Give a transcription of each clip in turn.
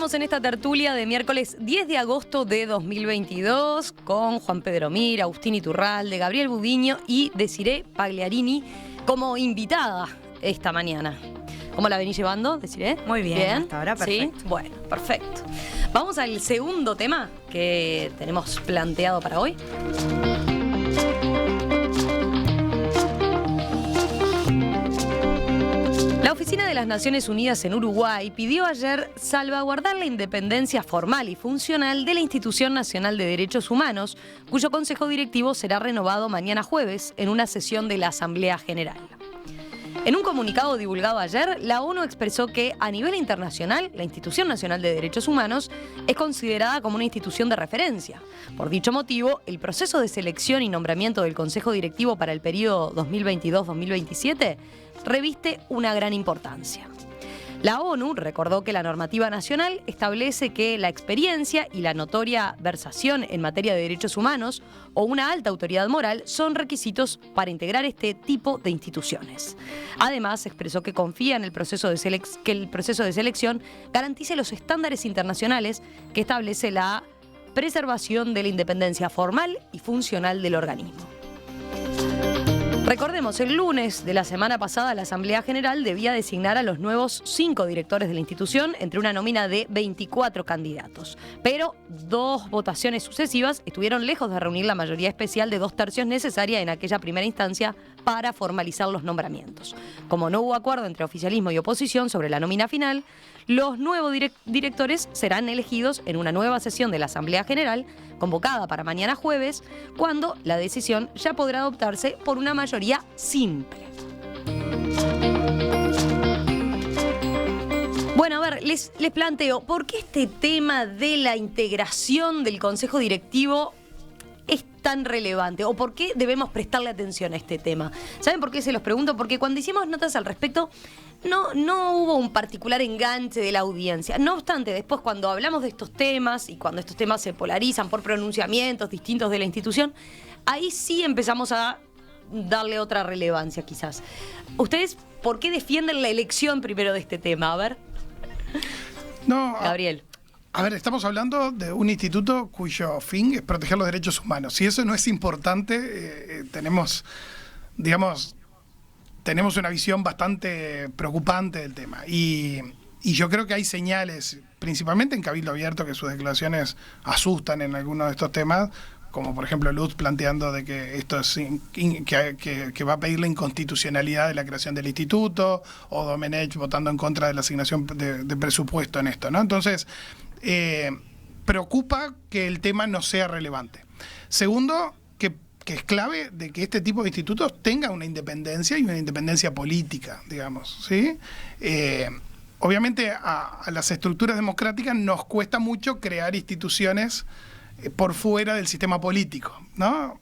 Estamos en esta tertulia de miércoles 10 de agosto de 2022 con Juan Pedro Mir, Agustín Iturralde, Gabriel Budiño y Desiré Pagliarini como invitada esta mañana. ¿Cómo la venís llevando, Desiré? Muy bien, hasta ahora perfecto. ¿Sí? Bueno, perfecto. Vamos al segundo tema que tenemos planteado para hoy. La Oficina de las Naciones Unidas en Uruguay pidió ayer salvaguardar la independencia formal y funcional de la Institución Nacional de Derechos Humanos, cuyo Consejo Directivo será renovado mañana jueves en una sesión de la Asamblea General. En un comunicado divulgado ayer, la ONU expresó que a nivel internacional, la Institución Nacional de Derechos Humanos es considerada como una institución de referencia. Por dicho motivo, el proceso de selección y nombramiento del Consejo Directivo para el periodo 2022-2027 reviste una gran importancia. La ONU recordó que la normativa nacional establece que la experiencia y la notoria versación en materia de derechos humanos o una alta autoridad moral son requisitos para integrar este tipo de instituciones. Además, expresó que confía en el proceso de selección garantice los estándares internacionales que establece la preservación de la independencia formal y funcional del organismo. Recordemos, el lunes de la semana pasada la Asamblea General debía designar a los nuevos 5 directores de la institución entre una nómina de 24 candidatos. Pero 2 votaciones sucesivas estuvieron lejos de reunir la mayoría especial de 2/3 necesaria en aquella primera instancia para formalizar los nombramientos. Como no hubo acuerdo entre oficialismo y oposición sobre la nómina final, los nuevos directores serán elegidos en una nueva sesión de la Asamblea General, convocada para mañana jueves, cuando la decisión ya podrá adoptarse por una mayoría simple. Bueno, a ver, les planteo, ¿por qué este tema de la integración del Consejo Directivo es tan relevante? ¿O por qué debemos prestarle atención a este tema? ¿Saben por qué se los pregunto? Porque cuando hicimos notas al respecto, no hubo un particular enganche de la audiencia. No obstante, después cuando hablamos de estos temas y cuando estos temas se polarizan por pronunciamientos distintos de la institución, ahí sí empezamos a darle otra relevancia quizás. ¿Ustedes por qué defienden la elección primero de este tema? A ver. No, Gabriel. A ver, estamos hablando de un instituto cuyo fin es proteger los derechos humanos. Si eso no es importante, tenemos una visión bastante preocupante del tema. Y yo creo que hay señales, principalmente en Cabildo Abierto, que sus declaraciones asustan en algunos de estos temas, como por ejemplo Luz planteando de que esto es que va a pedir la inconstitucionalidad de la creación del instituto, o Domenech votando en contra de la asignación de presupuesto en esto, ¿no? Entonces, preocupa que el tema no sea relevante. Segundo, que es clave de que este tipo de institutos tenga una independencia y una independencia política, digamos, ¿sí? Obviamente a las estructuras democráticas nos cuesta mucho crear instituciones por fuera del sistema político, ¿no?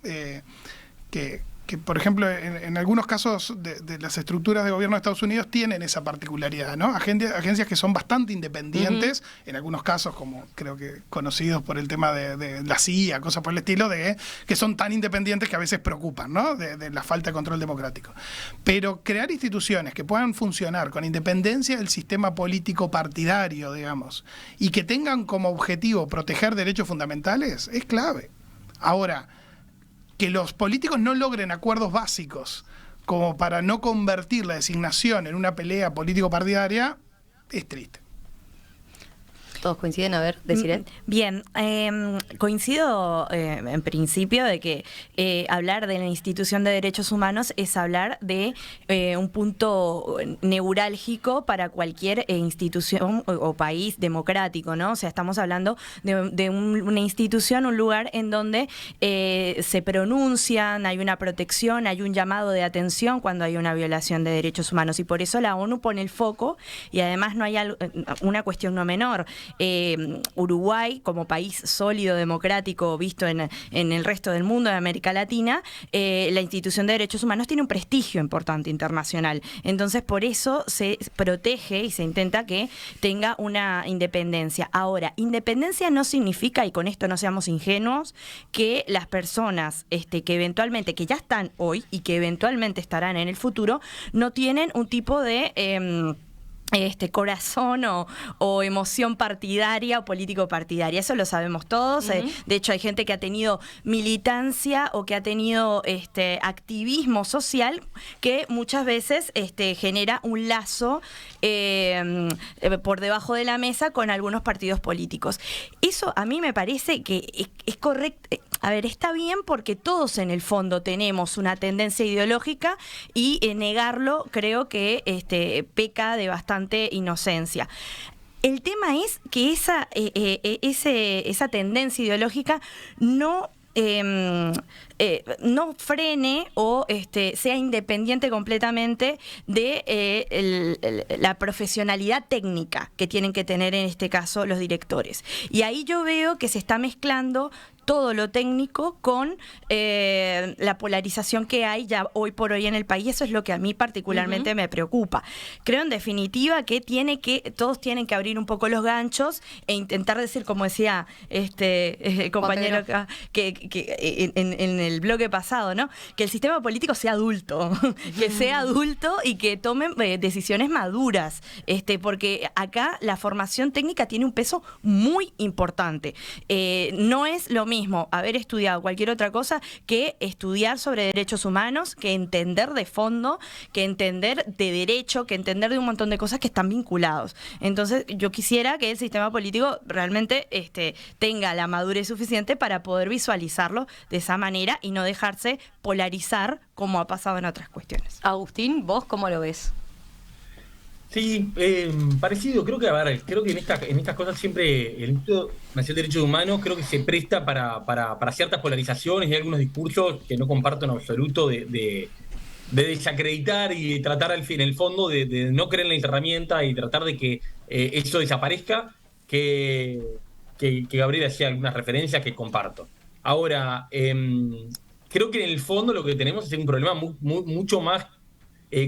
Que por ejemplo, en algunos casos de las estructuras de gobierno de Estados Unidos tienen esa particularidad, ¿no? Agencias que son bastante independientes, en algunos casos, como creo que conocidos por el tema de la CIA, cosas por el estilo, que son tan independientes que a veces preocupan, ¿no? De la falta de control democrático. Pero crear instituciones que puedan funcionar con independencia del sistema político partidario, digamos, y que tengan como objetivo proteger derechos fundamentales, es clave. Ahora, que los políticos no logren acuerdos básicos como para no convertir la designación en una pelea político-partidaria es triste. ¿Todos coinciden? A ver, Desiré. Bien, coincido en principio de que hablar de la institución de derechos humanos es hablar de un punto neurálgico para cualquier institución o país democrático, ¿no? O sea, estamos hablando de una institución, un lugar en donde se pronuncian, hay una protección, hay un llamado de atención cuando hay una violación de derechos humanos, y por eso la ONU pone el foco, y además no hay una cuestión no menor. Uruguay, como país sólido, democrático, visto en el resto del mundo, de América Latina, la institución de derechos humanos tiene un prestigio importante internacional. Entonces, por eso se protege y se intenta que tenga una independencia. Ahora, independencia no significa, y con esto no seamos ingenuos, que las personas que eventualmente, que ya están hoy y que eventualmente estarán en el futuro, no tienen un tipo de corazón o emoción partidaria o político-partidaria. Eso lo sabemos todos. De hecho, hay gente que ha tenido militancia o que ha tenido activismo social que muchas veces genera un lazo por debajo de la mesa con algunos partidos políticos. Eso a mí me parece que es correcto. A ver, está bien porque todos en el fondo tenemos una tendencia ideológica y negarlo creo que peca de bastante inocencia. El tema es que esa tendencia ideológica no frene o sea independiente completamente de la profesionalidad técnica que tienen que tener en este caso los directores. Y ahí yo veo que se está mezclando todo lo técnico con la polarización que hay ya hoy por hoy en el país. Eso es lo que a mí particularmente me preocupa. Creo en definitiva que todos tienen que abrir un poco los ganchos e intentar decir, como decía el compañero acá, que en el bloque pasado, ¿no? Que el sistema político sea adulto, que sea adulto y que tomen decisiones maduras, porque acá la formación técnica tiene un peso muy importante. No es lo mismo haber estudiado cualquier otra cosa que estudiar sobre derechos humanos, que entender de fondo, que entender de derecho, que entender de un montón de cosas que están vinculados. Entonces, yo quisiera que el sistema político realmente tenga la madurez suficiente para poder visualizarlo de esa manera y no dejarse polarizar como ha pasado en otras cuestiones. Agustín, ¿vos cómo lo ves? Sí, parecido. Creo que en estas cosas siempre el Instituto Nacional de Derechos Humanos creo que se presta para ciertas polarizaciones y algunos discursos que no comparto en absoluto de desacreditar y tratar en el fondo de no creer en la herramienta y tratar de que eso desaparezca, que Gabriel hacía algunas referencias que comparto. Ahora, creo que en el fondo lo que tenemos es un problema mucho más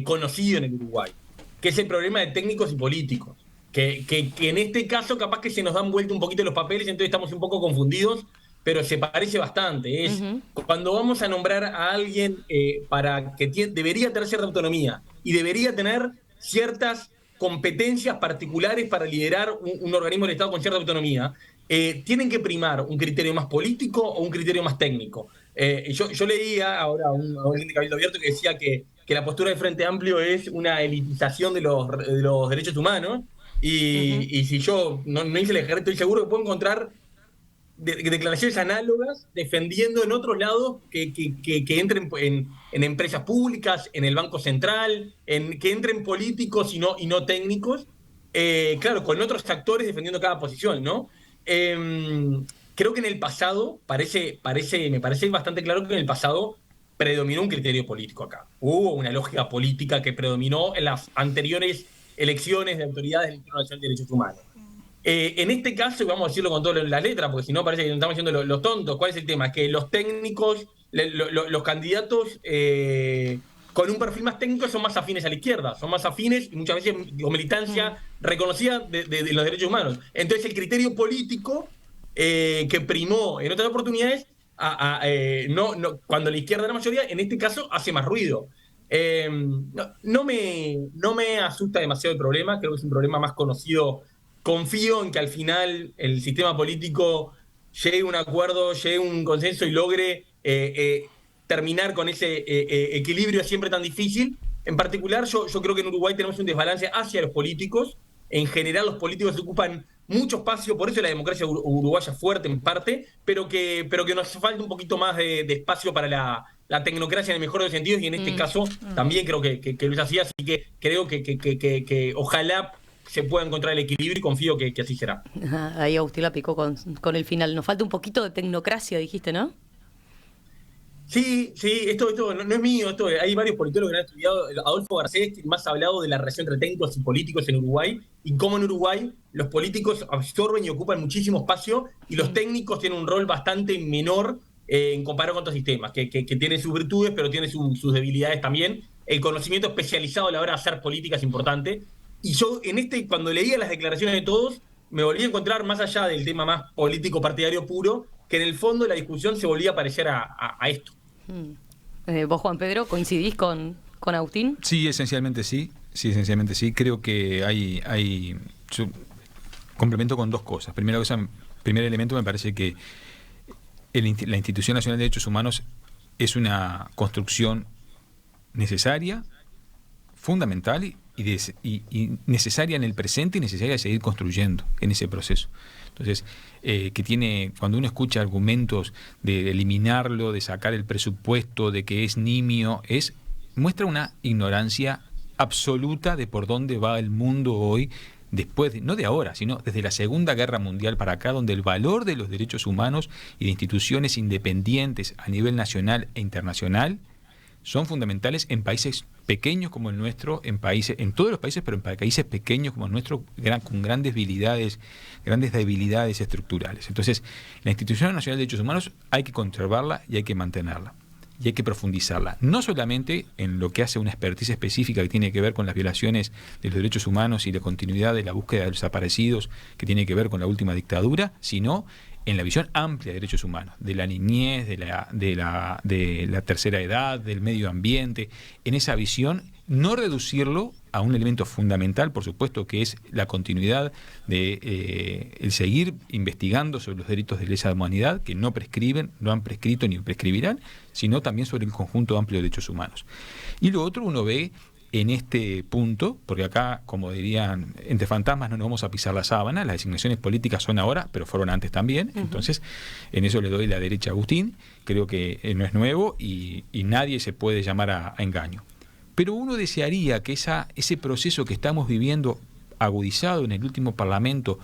conocido en el Uruguay, que es el problema de técnicos y políticos, que en este caso capaz que se nos dan vuelta un poquito los papeles, entonces estamos un poco confundidos, pero se parece bastante. Cuando vamos a nombrar a alguien para que debería tener cierta autonomía y debería tener ciertas competencias particulares para liderar un organismo del Estado con cierta autonomía, tienen que primar un criterio más político o un criterio más técnico. Yo leía ahora a alguien de Cabildo Abierto que decía que la postura del Frente Amplio es una elitización de los derechos humanos, y si yo no hice el ejercicio, estoy seguro que puedo encontrar declaraciones análogas defendiendo en otros lados que entren en empresas públicas, en el Banco Central, que entren políticos y no técnicos, claro, con otros actores defendiendo cada posición, ¿no? Creo que en el pasado, me parece bastante claro que en el pasado predominó un criterio político acá. Hubo una lógica política que predominó en las anteriores elecciones de autoridades del Instituto Nacional de Derechos Humanos. En este caso, y vamos a decirlo con todas las letras, porque si no parece que nos estamos haciendo los tontos, ¿cuál es el tema? Que los técnicos, los candidatos con un perfil más técnico son más afines a la izquierda, son más afines y muchas veces con militancia reconocida de los derechos humanos. Entonces el criterio político que primó en otras oportunidades, cuando la izquierda es la mayoría, en este caso hace más ruido. No me asusta demasiado el problema, creo que es un problema más conocido. Confío en que al final el sistema político llegue a un acuerdo, llegue a un consenso y logre terminar con ese equilibrio siempre tan difícil. En particular, yo creo que en Uruguay tenemos un desbalance hacia los políticos. En general, los políticos ocupan mucho espacio, por eso la democracia uruguaya es fuerte en parte, pero que nos falta un poquito más de espacio para la tecnocracia en el mejor de los sentidos, y en este caso también creo que lo es así, así que creo que ojalá se pueda encontrar el equilibrio y confío que así será. Ahí Agustín la picó con el final. Nos falta un poquito de tecnocracia, dijiste, ¿no? Sí, esto no es mío, hay varios politólogos que han estudiado. Adolfo Garcés, que más ha hablado de la relación entre técnicos y políticos en Uruguay, y cómo en Uruguay los políticos absorben y ocupan muchísimo espacio, y los técnicos tienen un rol bastante menor en comparado con otros sistemas, que tienen sus virtudes, pero tienen sus debilidades también. El conocimiento especializado a la hora de hacer política es importante. Y yo, cuando leía las declaraciones de todos, me volví a encontrar, más allá del tema más político partidario puro, que en el fondo la discusión se volvía a parecer a esto. ¿Vos, Juan Pedro, coincidís con Agustín? Sí, esencialmente sí. Sí, esencialmente sí. Creo que yo complemento con dos cosas. Primer elemento, me parece que la Institución Nacional de Derechos Humanos es una construcción necesaria, fundamental y necesaria en el presente y necesaria de seguir construyendo en ese proceso. Entonces, cuando uno escucha argumentos de eliminarlo, de sacar el presupuesto, de que es nimio, muestra una ignorancia absoluta de por dónde va el mundo hoy, no de ahora, sino desde la Segunda Guerra Mundial para acá, donde el valor de los derechos humanos y de instituciones independientes a nivel nacional e internacional son fundamentales en países pequeños como el nuestro, en todos los países, pero en países pequeños como el nuestro, con grandes debilidades estructurales. Entonces, la Institución Nacional de Derechos Humanos hay que conservarla y hay que mantenerla. Y hay que profundizarla, no solamente en lo que hace una experticia específica que tiene que ver con las violaciones de los derechos humanos y la continuidad de la búsqueda de los desaparecidos, que tiene que ver con la última dictadura, sino en la visión amplia de derechos humanos, de la niñez, de la tercera edad, del medio ambiente. En esa visión, no reducirlo a un elemento fundamental, por supuesto, que es la continuidad de el seguir investigando sobre los delitos de lesa humanidad, que no prescriben, no han prescrito ni prescribirán, sino también sobre el conjunto amplio de derechos humanos. Y lo otro, uno ve en este punto, porque acá, como dirían, entre fantasmas no nos vamos a pisar la sábana, las designaciones políticas son ahora, pero fueron antes también. Entonces, en eso le doy la derecha a Agustín, creo que no es nuevo y nadie se puede llamar a engaño. Pero uno desearía que ese proceso que estamos viviendo, agudizado en el último Parlamento,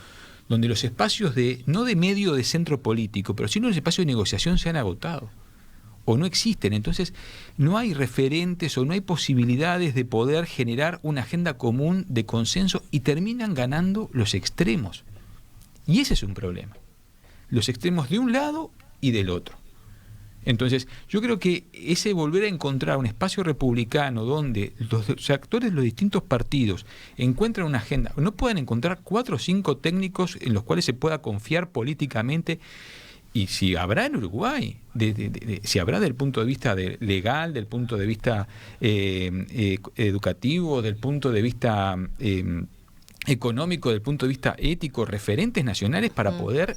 donde los espacios no de medio de centro político, pero sino los espacios de negociación se han agotado o no existen. Entonces no hay referentes o no hay posibilidades de poder generar una agenda común de consenso y terminan ganando los extremos. Y ese es un problema. Los extremos de un lado y del otro. Entonces, yo creo que ese volver a encontrar un espacio republicano donde los actores de los distintos partidos encuentran una agenda, no pueden encontrar 4 o 5 técnicos en los cuales se pueda confiar políticamente, y si habrá en Uruguay, si habrá del punto de vista legal, del punto de vista educativo, del punto de vista económico, del punto de vista ético, referentes nacionales para poder...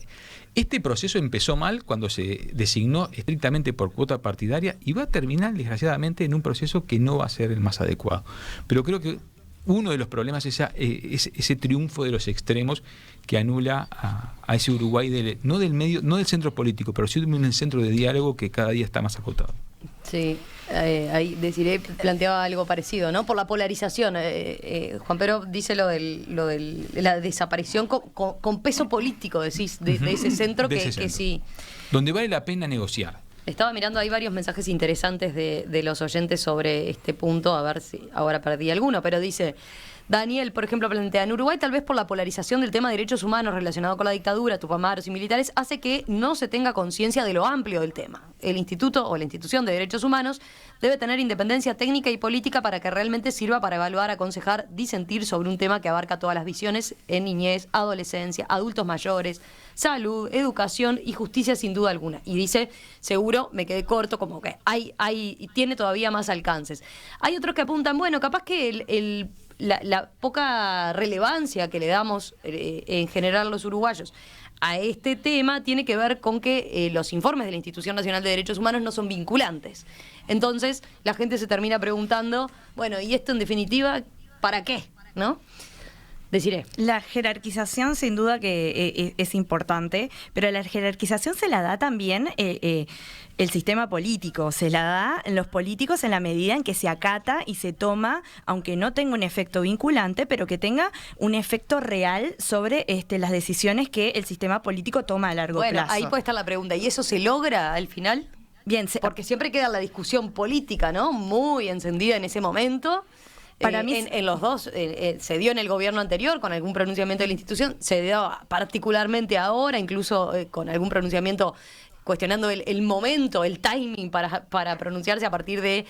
Este proceso empezó mal cuando se designó estrictamente por cuota partidaria y va a terminar, desgraciadamente, en un proceso que no va a ser el más adecuado. Pero creo que uno de los problemas es ese triunfo de los extremos que anula a ese Uruguay no del centro político, pero sí de un centro de diálogo que cada día está más acotado. Sí, ahí Desiree planteaba algo parecido, ¿no? Por la polarización. Juan Pedro dice lo de la desaparición con peso político, decís, de ese centro que sí. Donde vale la pena negociar. Estaba mirando, hay varios mensajes interesantes de los oyentes sobre este punto, a ver si ahora perdí alguno, pero dice... Daniel, por ejemplo, plantea, en Uruguay tal vez por la polarización del tema de derechos humanos relacionado con la dictadura, tupamaros y militares, hace que no se tenga conciencia de lo amplio del tema. El instituto o la institución de derechos humanos debe tener independencia técnica y política para que realmente sirva para evaluar, aconsejar, disentir sobre un tema que abarca todas las visiones en niñez, adolescencia, adultos mayores, salud, educación y justicia sin duda alguna. Y dice, seguro me quedé corto, como que tiene todavía más alcances. Hay otros que apuntan, bueno, capaz que la poca relevancia que le damos en general los uruguayos a este tema tiene que ver con que los informes de la Institución Nacional de Derechos Humanos no son vinculantes. Entonces la gente se termina preguntando, bueno, ¿y esto en definitiva para qué? ¿No? Desiree. La jerarquización sin duda que es importante, pero la jerarquización se la da también el sistema político, se la da los políticos en la medida en que se acata y se toma, aunque no tenga un efecto vinculante, pero que tenga un efecto real sobre las decisiones que el sistema político toma a largo plazo. Bueno, ahí puede estar la pregunta, ¿y eso se logra al final? Bien, porque siempre queda la discusión política, ¿no? Muy encendida en ese momento. Para mí en los dos, se dio en el gobierno anterior con algún pronunciamiento de la institución, se dio particularmente ahora, incluso con algún pronunciamiento cuestionando el momento, el timing para pronunciarse a partir de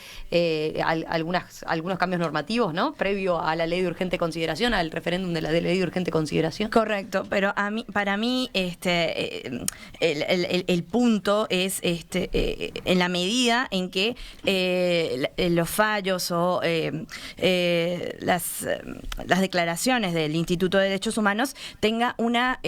algunos cambios normativos, ¿no? Previo a la ley de urgente consideración, al referéndum de la ley de urgente consideración. Correcto, pero para mí el punto es en la medida en que los fallos o las declaraciones del Instituto de Derechos Humanos tenga una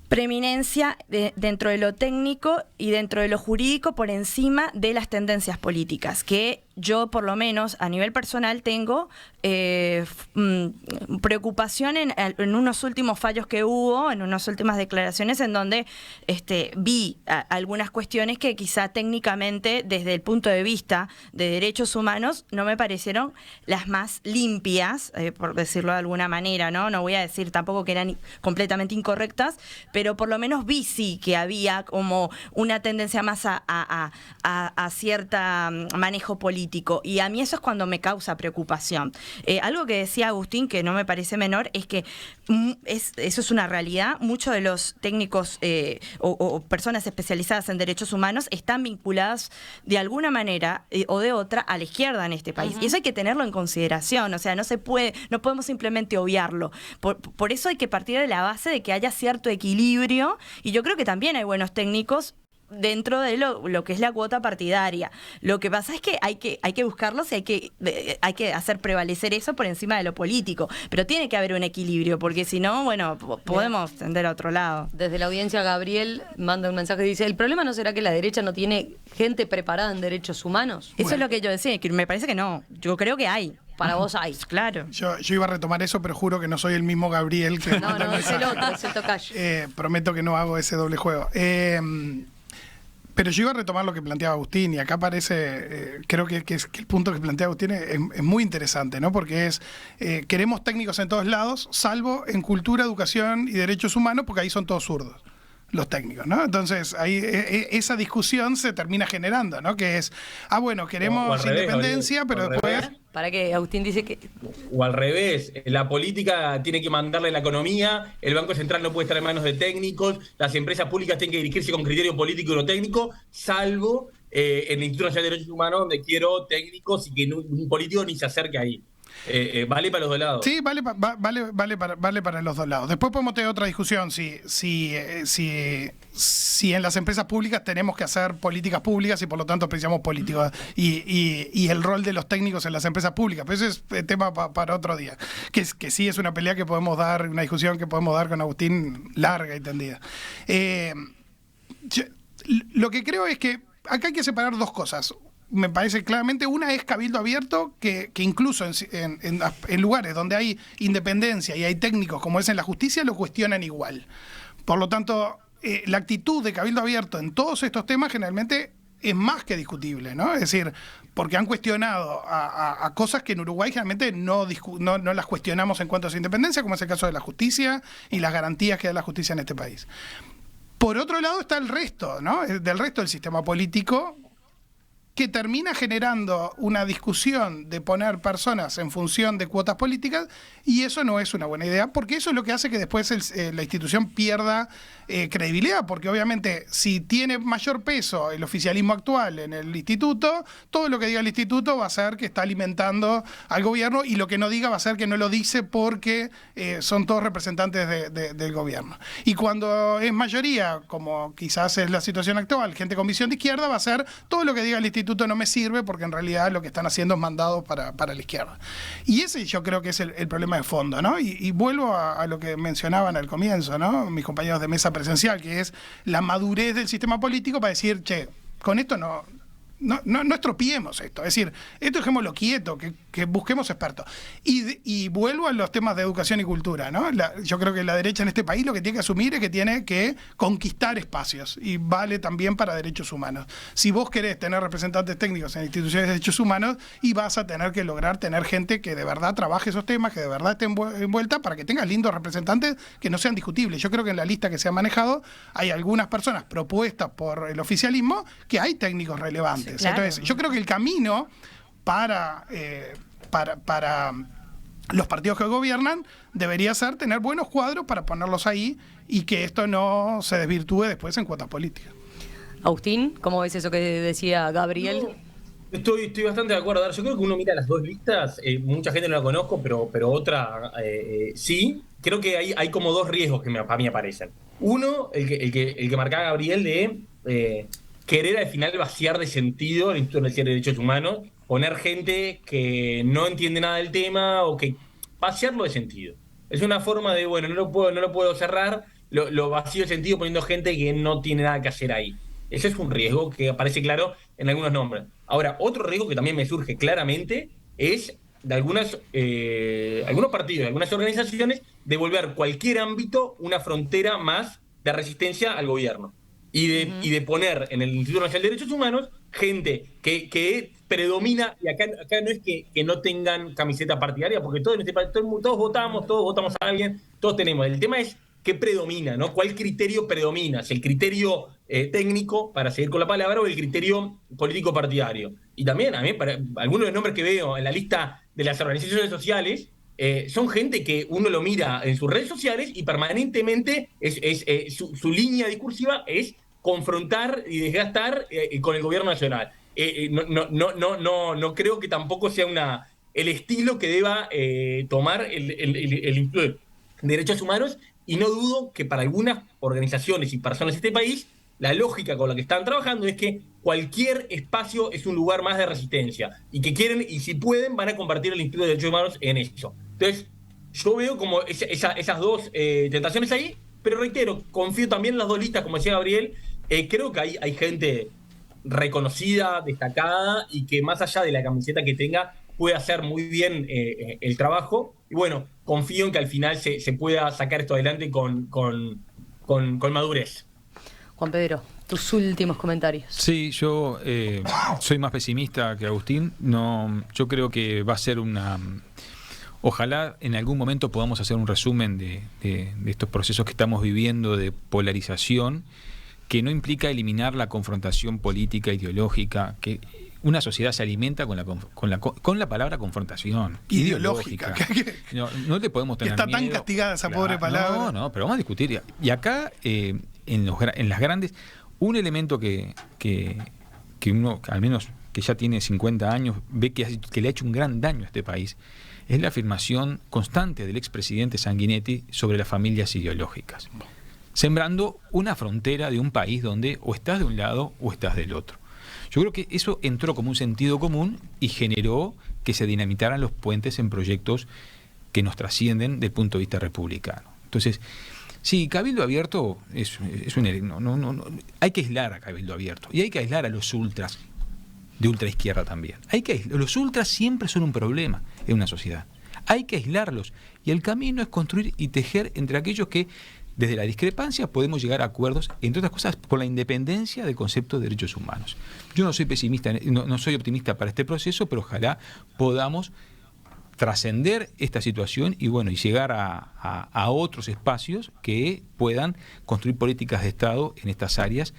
preeminencia dentro de lo técnico y dentro de lo jurídico por encima de las tendencias políticas, que yo por lo menos a nivel personal tengo preocupación en unos últimos fallos que hubo, en unas últimas declaraciones en donde vi algunas cuestiones que quizá técnicamente desde el punto de vista de derechos humanos no me parecieron las más limpias, por decirlo de alguna manera, no voy a decir tampoco que eran completamente incorrectas, pero por lo menos vi sí que había como una tendencia más a cierta manejo político. Y a mí eso es cuando me causa preocupación. Algo que decía Agustín, que no me parece menor, es que eso es una realidad. Muchos de los técnicos o personas especializadas en derechos humanos están vinculadas de alguna manera o de otra a la izquierda en este país. Y eso hay que tenerlo en consideración. O sea, no podemos simplemente obviarlo. Por eso hay que partir de la base de que haya cierto equilibrio. Y yo creo que también hay buenos técnicos dentro de lo que es la cuota partidaria. Lo que pasa es que hay que buscarlos y hay que hacer prevalecer eso por encima de lo político. Pero tiene que haber un equilibrio, porque si no, bueno, podemos tender a otro lado. Desde la audiencia, Gabriel manda un mensaje y dice: ¿el problema no será que la derecha no tiene gente preparada en derechos humanos? Eso es lo que yo decía, que me parece que no. Yo creo que hay. Para vos hay. Claro. Yo iba a retomar eso, pero juro que no soy el mismo Gabriel que... No, es el otro, es el tocayo. Prometo que no hago ese doble juego. Pero yo iba a retomar lo que planteaba Agustín, y acá parece, creo que el punto que plantea Agustín es muy interesante, ¿no? Porque queremos técnicos en todos lados, salvo en cultura, educación y derechos humanos, porque ahí son todos zurdos los técnicos, ¿no? Entonces, ahí esa discusión se termina generando, ¿no? Que es, bueno, queremos independencia, pero después... Para que Agustín dice que... O al revés, la política tiene que mandarle la economía, el Banco Central no puede estar en manos de técnicos, las empresas públicas tienen que dirigirse con criterio político y no técnico, salvo en el Instituto Nacional de Derechos Humanos, donde quiero técnicos y que un político ni se acerque ahí. Vale para los dos lados. Sí, vale para los dos lados. Después podemos tener otra discusión si en las empresas públicas tenemos que hacer políticas públicas y por lo tanto precisamos políticos y el rol de los técnicos en las empresas públicas. Pero ese es tema para otro día. Que sí es una pelea que podemos dar, una discusión que podemos dar con Agustín larga y tendida. Lo que creo es que acá hay que separar dos cosas. Me parece claramente, una es cabildo abierto, que incluso en lugares donde hay independencia y hay técnicos, como es en la justicia, lo cuestionan igual. Por lo tanto, la actitud de cabildo abierto en todos estos temas generalmente es más que discutible, ¿no? Es decir, porque han cuestionado a cosas que en Uruguay generalmente no las cuestionamos en cuanto a su independencia, como es el caso de la justicia y las garantías que da la justicia en este país. Por otro lado está el resto, ¿no? Del resto del sistema político, que termina generando una discusión de poner personas en función de cuotas políticas, y eso no es una buena idea, porque eso es lo que hace que después la institución pierda credibilidad, porque obviamente si tiene mayor peso el oficialismo actual en el instituto, todo lo que diga el instituto va a ser que está alimentando al gobierno, y lo que no diga va a ser que no lo dice porque son todos representantes del gobierno. Y cuando es mayoría, como quizás es la situación actual, gente con visión de izquierda, va a ser todo lo que diga el instituto no me sirve, porque en realidad lo que están haciendo es mandados para la izquierda. Y ese yo creo que es el problema de fondo, ¿no? Y vuelvo a lo que mencionaban al comienzo, ¿no? Mis compañeros de mesa presencial, que es la madurez del sistema político para decir, che, con esto no estropiemos esto. Es decir, esto dejémoslo quieto, que busquemos expertos. Y vuelvo a los temas de educación y cultura, ¿no? Yo creo que la derecha en este país lo que tiene que asumir es que tiene que conquistar espacios, y vale también para derechos humanos. Si vos querés tener representantes técnicos en instituciones de derechos humanos, y vas a tener que lograr tener gente que de verdad trabaje esos temas, que de verdad esté envuelta, para que tengas lindos representantes que no sean discutibles. Yo creo que en la lista que se ha manejado hay algunas personas propuestas por el oficialismo que hay técnicos relevantes. Claro. Entonces, yo creo que el camino para los partidos que gobiernan debería ser tener buenos cuadros para ponerlos ahí, y que esto no se desvirtúe después en cuotas políticas. Agustín, ¿cómo ves eso que decía Gabriel? No, estoy bastante de acuerdo. Yo creo que uno mira las dos listas, mucha gente no la conozco, pero otra sí. Creo que hay como dos riesgos que para mí aparecen. Uno, el que marcaba Gabriel de querer al final vaciar de sentido el Instituto Nacional de Derechos Humanos, poner gente que no entiende nada del tema o que vaciarlo de sentido. Es una forma de, bueno, no lo puedo cerrar, lo vacío de sentido poniendo gente que no tiene nada que hacer ahí. Ese es un riesgo que aparece claro en algunos nombres. Ahora, otro riesgo que también me surge claramente es de algunos partidos, de algunas organizaciones, de volver cualquier ámbito una frontera más de resistencia al gobierno. Y de poner en el Instituto Nacional de Derechos Humanos gente que predomina, y acá no es que no tengan camiseta partidaria, porque todos en este país, todos votamos a alguien, todos tenemos. El tema es qué predomina, ¿no? ¿Cuál criterio predomina? ¿Si el criterio técnico, para seguir con la palabra, o el criterio político partidario? Y también, a mí, para algunos de los nombres que veo en la lista de las organizaciones sociales, son gente que uno lo mira en sus redes sociales y permanentemente su línea discursiva es confrontar y desgastar con el gobierno nacional. No creo que tampoco sea el estilo que deba tomar el derechos humanos, y no dudo que para algunas organizaciones y personas de este país la lógica con la que están trabajando es que cualquier espacio es un lugar más de resistencia y que quieren, y si pueden, van a convertir el Instituto de Derechos Humanos en eso. Entonces, yo veo como esas dos tentaciones ahí, pero reitero, confío también en las dos listas, como decía Gabriel. Creo que hay gente reconocida, destacada, y que más allá de la camiseta que tenga, puede hacer muy bien el trabajo. Y bueno, confío en que al final se pueda sacar esto adelante con madurez. Juan Pedro, tus últimos comentarios. Sí, yo soy más pesimista que Agustín. No, yo creo que va a ser ojalá en algún momento podamos hacer un resumen de estos procesos que estamos viviendo de polarización, que no implica eliminar la confrontación política, ideológica, que una sociedad se alimenta con la palabra confrontación ideológica. No le podemos tener está miedo. Tan castigada esa pobre palabra. No, pero vamos a discutir. Y acá, en las grandes, un elemento que uno, al menos que ya tiene 50 años, ve que le ha hecho un gran daño a este país, es la afirmación constante del expresidente Sanguinetti sobre las familias ideológicas, sembrando una frontera de un país donde o estás de un lado o estás del otro. Yo creo que eso entró como un sentido común y generó que se dinamitaran los puentes en proyectos que nos trascienden del punto de vista republicano. Entonces, sí, Cabildo Abierto hay que aislar a Cabildo Abierto y hay que aislar a los ultras de ultraizquierda también. Los ultras siempre son un problema en una sociedad. Hay que aislarlos y el camino es construir y tejer entre aquellos que desde la discrepancia podemos llegar a acuerdos, entre otras cosas, por la independencia del concepto de derechos humanos. Yo no soy pesimista, no soy optimista para este proceso, pero ojalá podamos trascender esta situación y llegar a otros espacios que puedan construir políticas de Estado en estas áreas.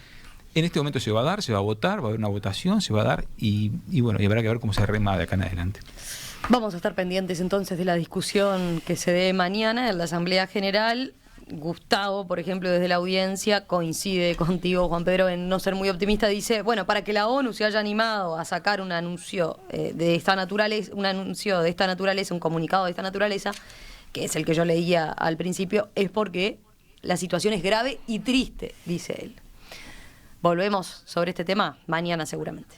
En este momento se va a dar, se va a votar, va a haber una votación, se va a dar y habrá que ver cómo se rema de acá en adelante. Vamos a estar pendientes entonces de la discusión que se dé mañana en la Asamblea General. Gustavo, por ejemplo, desde la audiencia, coincide contigo, Juan Pedro, en no ser muy optimista. Dice, bueno, para que la ONU se haya animado a sacar un anuncio de esta naturaleza, un comunicado de esta naturaleza, que es el que yo leía al principio, es porque la situación es grave y triste, dice él. Volvemos sobre este tema mañana seguramente.